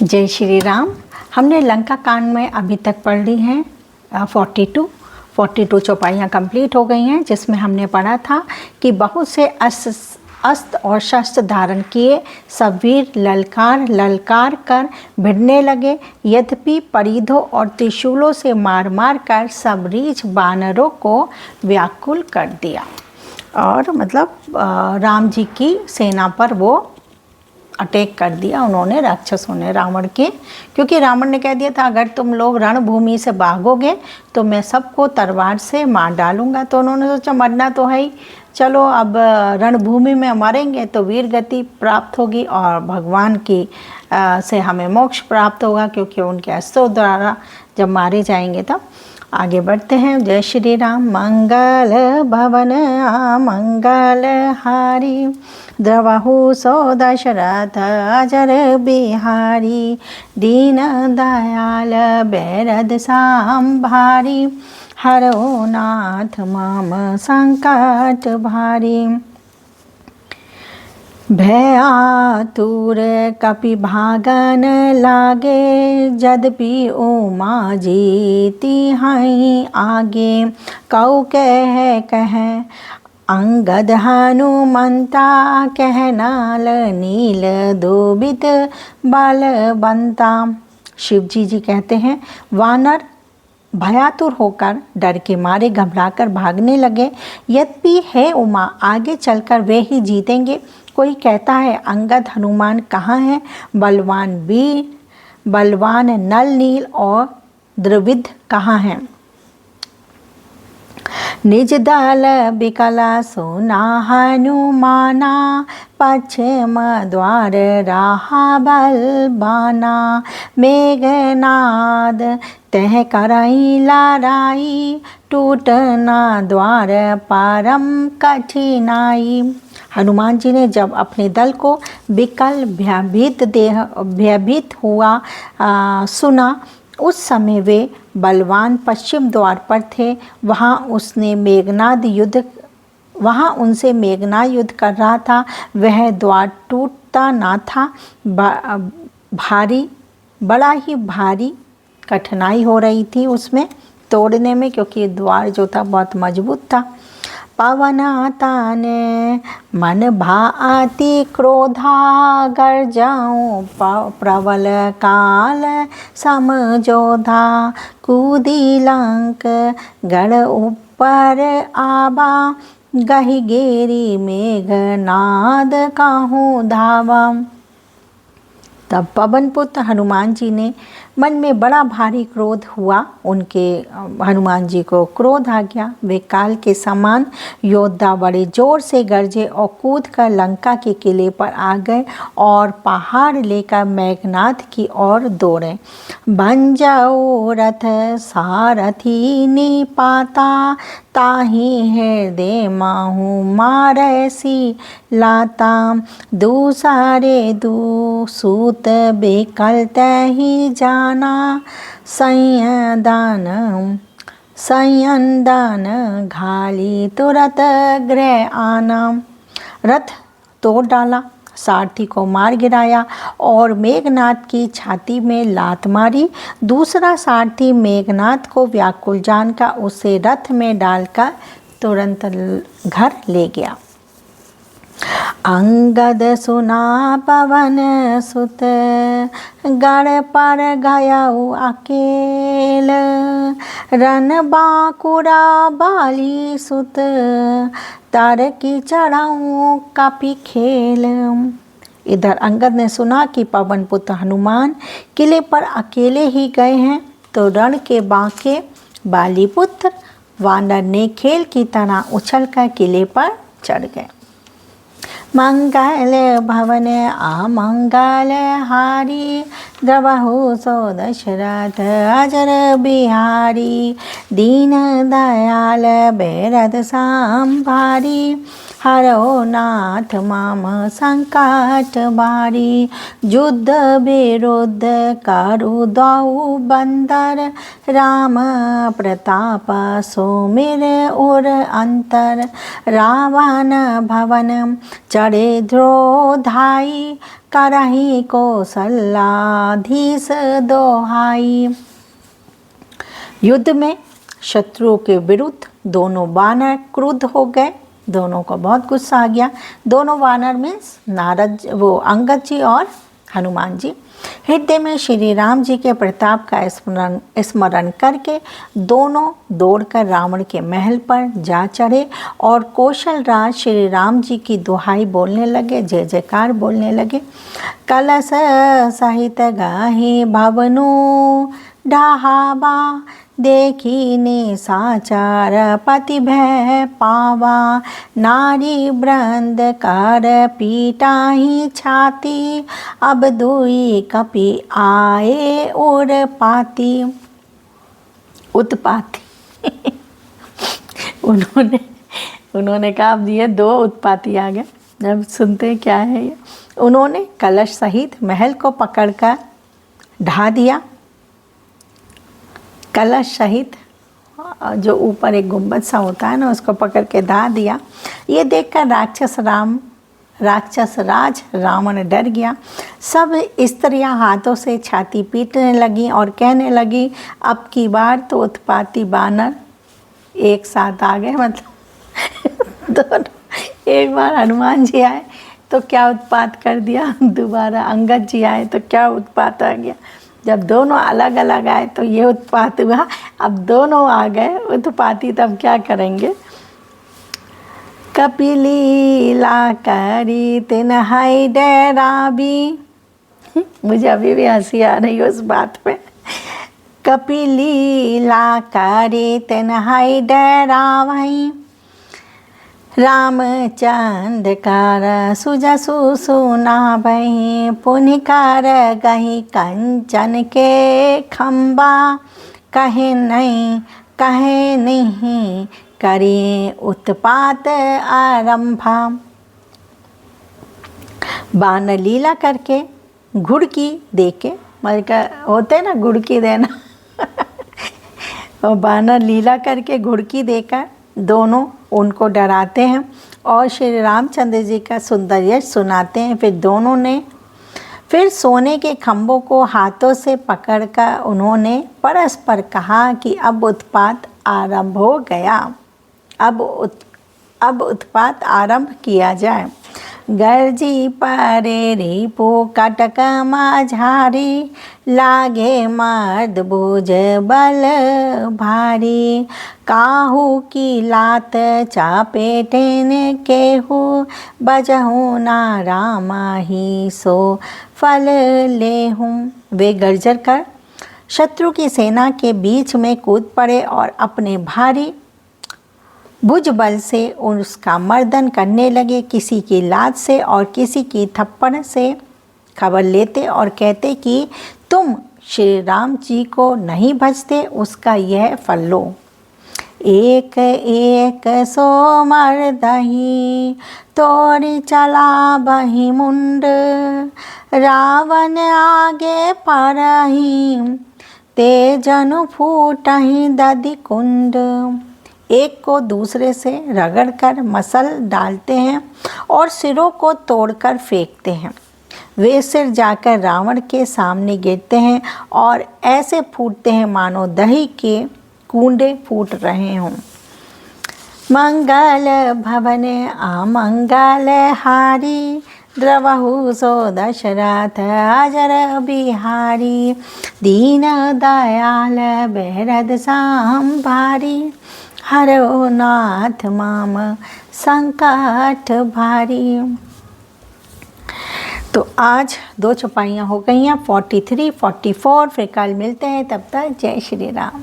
जय श्री राम। हमने लंका कांड में अभी तक पढ़ ली हैं 42 चौपाइयाँ कंप्लीट हो गई हैं, जिसमें हमने पढ़ा था कि बहुत से अस्त्र और शस्त्र धारण किए सब वीर ललकार कर भिड़ने लगे। यद्यपि परिधों और त्रिशूलों से मार मार कर सब रीछ वानरों को व्याकुल कर दिया। और मतलब राम जी की सेना पर वो अटैक कर दिया उन्होंने, राक्षसों ने, रावण के। क्योंकि रावण ने कह दिया था अगर तुम लोग रणभूमि से भागोगे तो मैं सबको तलवार से मार डालूंगा। तो उन्होंने सोचा मरना तो है ही, चलो अब रणभूमि में मरेंगे तो वीर गति प्राप्त होगी और भगवान की से हमें मोक्ष प्राप्त होगा, क्योंकि उनके अस्त्रों द्वारा जब मारे जाएंगे तब। आगे बढ़ते हैं। जय श्री राम। मंगल भवन मंगल हारी द्रवहु सो दशरथ अजर बिहारी दीन दयाल बेरद सांभारी हरो नाथ मम संकट भारी। भय आतुर कपि भागन लागे जदपि उमा जीती हई आगे। कौ कह अंगद हनुमंता कहनाल नील दुबित बलवंता। शिव जी कहते हैं वानर भयातुर होकर डर के मारे घबराकर भागने लगे। यद्यपि है उमा आगे चलकर वे ही जीतेंगे। कोई कहता है अंगद हनुमान कहाँ हैं, बलवान वीर बलवान नल नील और द्रविद कहाँ हैं। निज दल बिकला सुना हनुमाना पश्चिम द्वार रहा बलबाना। मेघनाद तह करई लड़ाई टूटना द्वार परम कठिनाई। हनुमान जी ने जब अपने दल को विकल भयभीत हुआ सुना, उस समय वे बलवान पश्चिम द्वार पर थे। वहाँ उनसे मेघनाद युद्ध कर रहा था। वह द्वार टूटता ना था, बड़ा ही भारी कठिनाई हो रही थी उसमें तोड़ने में, क्योंकि द्वार जो था बहुत मजबूत था। पवनातान मन भाति क्रोधा गर्जाऊं प्रबल काल समझोधा। कूदी लंक गढ़ ऊपर आबा गही गेरी मेघनाद काहू धावा। तब पवन पुत्र हनुमान जी ने मन में बड़ा भारी क्रोध हुआ। हनुमान जी को क्रोध आ गया। वे काल के समान योद्धा बड़े जोर से गरजे और कूद कर लंका के किले पर आ गए और पहाड़ लेकर मेघनाद की ओर दौड़े। बन जाओ रथ सारथी निपाता ताही हृदय माहू मारसी लाता। दूसरे दूसूत बेकल तही जाना संयंदान घाली तुरत गृह आना। रथ तोड़ डाला, सारथी को मार गिराया और मेघनाद की छाती में लात मारी। दूसरा सारथी मेघनाद को व्याकुल जानकर उसे रथ में डालकर तुरंत घर ले गया। अंगद सुना पवन सुत गढ़ पर गयाऊ अकेल। रन बाकुरा बाली सुत तर की चढ़ाऊं कपि खेल। इधर अंगद ने सुना कि पवन पुत्र हनुमान किले पर अकेले ही गए हैं, तो रण के बांके बाली पुत्र वानर ने खेल की तरह उछलकर किले पर चढ़ गए। मंगल भवन अमंगल हारी द्रवहु सो दशरथ अजर बिहारी दीन दयाल बेरद सांभारी हरो नाथ माम संकट भारी। युद्ध विरुद्ध करु दौ बंदर, राम प्रताप सुमिर उर अंतर। रावण भवन चढ़े द्रोधाई, करहि कौशल्याधीश दोहाई। युद्ध में शत्रुओं के विरुद्ध दोनों वानर क्रुद्ध हो गए, दोनों को बहुत गुस्सा आ गया। दोनों वानर मीन्स नारद, वो अंगद जी और हनुमान जी। हृदय में श्री राम जी के प्रताप का स्मरण करके दोनों दौड़कर रावण के महल पर जा चढ़े और कौशल राज श्री राम जी की दुहाई बोलने लगे, जय जयकार बोलने लगे। कलश सहित गाहि भवनु ढहावा, देखी निशाचर पति भय पावा। नारी वृंद कर पीटाही छाती, अब दुई कपि आए उर पाती। उत्पाती उन्होंने कहा अब ये दो उत्पाती आ गए। जब सुनते क्या है ये, उन्होंने कलश सहित महल को पकड़कर ढा दिया। कलश सहित जो ऊपर एक गुंबद सा होता है ना, उसको पकड़ के ढा दिया। ये देखकर राक्षस राज रावण डर गया। सब स्त्रियां हाथों से छाती पीटने लगी और कहने लगी अब की बार तो उत्पाती बानर एक साथ आ गए। मतलब दोनों, एक बार हनुमान जी आए तो क्या उत्पात कर दिया, दोबारा अंगद जी आए तो क्या उत्पात आ गया। जब दोनों अलग अलग आए तो ये उत्पात हुआ, अब दोनों आ गए उत्पाती, तब क्या करेंगे। कपिलीला करी तिन्हाई डरावी, मुझे अभी भी हंसी आ रही है उस बात पे। कपिलीला करी तिन्हाई डरावई, रामचंद्र कर सुजसु सुनावहि। पुनि कर गहि कंचन के खम्बा, कहे नहीं करे उत्पात आरंभा। बानर लीला करके घुड़की देके, मतलब होते ना घुड़की देना और बानर लीला करके घुड़की देकर दोनों उनको डराते हैं और श्री रामचंद्र जी का सुंदर यश सुनाते हैं। फिर दोनों ने फिर सोने के खम्भों को हाथों से पकड़कर उन्होंने परस्पर कहा कि अब उत्पात आरंभ हो गया, अब उत्पात आरंभ किया जाए। गर्जी परे रिपु कटक माझारी, लागे मर्द भुज बल भारी। काहू की लात चापेटेन केहू, बजहू ना रामा ही सो फल लेहूँ। वे गर्जर कर शत्रु की सेना के बीच में कूद पड़े और अपने भारी भुज बल से उसका मर्दन करने लगे। किसी की लात से और किसी की थप्पड़ से खबर लेते और कहते कि तुम श्री राम जी को नहीं भजते, उसका यह फल लो। एक एक सो मर्दही, तोड़ी चला बही मुंड। रावण आगे परही, तेजनु फूटही दधि कुंड। एक को दूसरे से रगड़कर मसल डालते हैं और सिरों को तोड़कर फेंकते हैं। वे सिर जाकर रावण के सामने गिरते हैं और ऐसे फूटते हैं मानो दही के कूंडे फूट रहे हों। मंगल भवन अमंगल हारी, द्रवहु सो दशरथ अजर बिहारी। दीन दयाल बेरद संभारी, हरो नाथ माम संकट भारी। तो आज 2 चौपाइयाँ हो गई हैं, 43, 44। फिर कल मिलते हैं, तब तक जय श्री राम।